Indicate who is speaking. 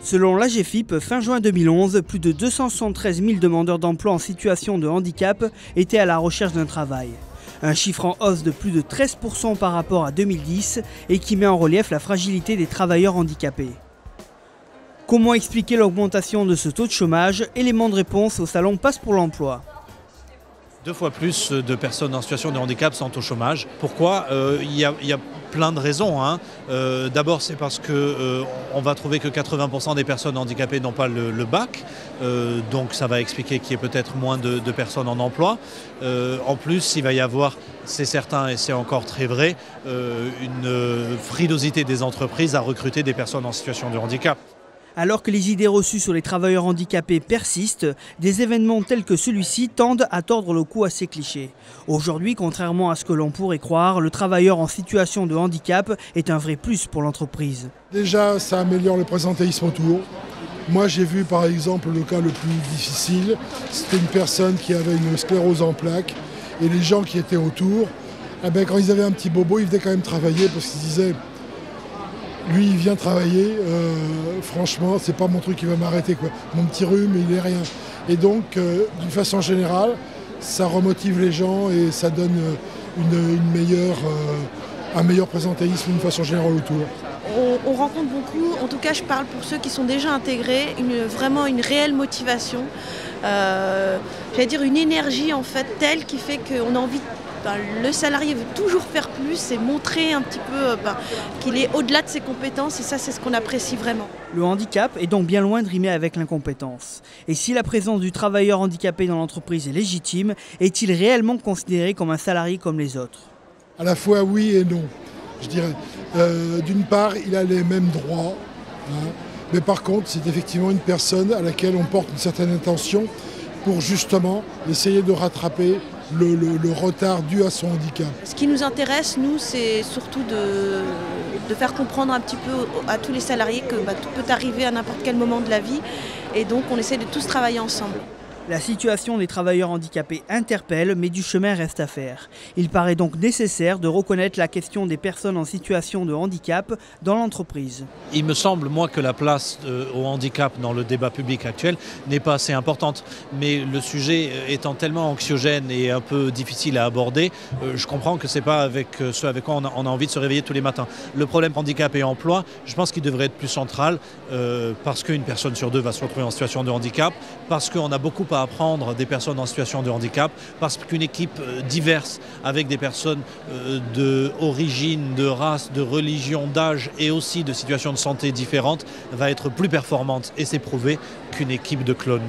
Speaker 1: Selon l'AGEFIP, fin juin 2011, plus de 273 000 demandeurs d'emploi en situation de handicap étaient à la recherche d'un travail. Un chiffre en hausse de plus de 13% par rapport à 2010 et qui met en relief la fragilité des travailleurs handicapés. Comment expliquer l'augmentation de ce taux de chômage? Élément de réponse au salon Passe pour l'emploi.
Speaker 2: 2 fois plus de personnes en situation de handicap sont au chômage. Pourquoi? Il y a plein de raisons. D'abord, c'est parce qu'on va trouver que 80% des personnes handicapées n'ont pas le bac. Donc ça va expliquer qu'il y ait peut-être moins de personnes en emploi. En plus, il va y avoir, c'est certain et c'est encore très vrai, une frilosité des entreprises à recruter des personnes en situation de handicap.
Speaker 1: Alors que les idées reçues sur les travailleurs handicapés persistent, des événements tels que celui-ci tendent à tordre le cou à ces clichés. Aujourd'hui, contrairement à ce que l'on pourrait croire, le travailleur en situation de handicap est un vrai plus pour l'entreprise.
Speaker 3: Déjà, ça améliore le présentéisme autour. Moi, j'ai vu par exemple le cas le plus difficile. C'était une personne qui avait une sclérose en plaques et les gens qui étaient autour, quand ils avaient un petit bobo, ils venaient quand même travailler parce qu'ils disaient lui, il vient travailler, franchement, c'est pas mon truc qui va m'arrêter, quoi. Mon petit rhume, il est rien. Et donc, d'une façon générale, ça remotive les gens et ça donne un meilleur présentéisme d'une façon générale autour.
Speaker 4: On rencontre beaucoup, en tout cas je parle pour ceux qui sont déjà intégrés, vraiment une réelle motivation, j'allais dire une énergie en fait telle qui fait qu'on a envie de... Le salarié veut toujours faire plus et montrer un petit peu qu'il est au-delà de ses compétences et ça c'est ce qu'on apprécie vraiment.
Speaker 1: Le handicap est donc bien loin de rimer avec l'incompétence. Et si la présence du travailleur handicapé dans l'entreprise est légitime, est-il réellement considéré comme un salarié comme les autres?
Speaker 3: À la fois oui et non, je dirais. D'une part, il a les mêmes droits, mais par contre c'est effectivement une personne à laquelle on porte une certaine attention pour justement essayer de rattraper le retard dû à son handicap.
Speaker 4: Ce qui nous intéresse, nous, c'est surtout de faire comprendre un petit peu à tous les salariés que tout peut arriver à n'importe quel moment de la vie et donc on essaie de tous travailler ensemble.
Speaker 1: La situation des travailleurs handicapés interpelle, mais du chemin reste à faire. Il paraît donc nécessaire de reconnaître la question des personnes en situation de handicap dans l'entreprise.
Speaker 2: Il me semble, moi, que la place au handicap dans le débat public actuel n'est pas assez importante. Mais le sujet étant tellement anxiogène et un peu difficile à aborder, je comprends que ce n'est pas avec ce avec quoi on a envie de se réveiller tous les matins. Le problème handicap et emploi, je pense qu'il devrait être plus central parce qu'une personne sur 2 va se retrouver en situation de handicap, parce qu'on a beaucoup à apprendre des personnes en situation de handicap, parce qu'une équipe diverse avec des personnes d'origine, de race, de religion, d'âge et aussi de situations de santé différentes va être plus performante et c'est prouvé qu'une équipe de clones.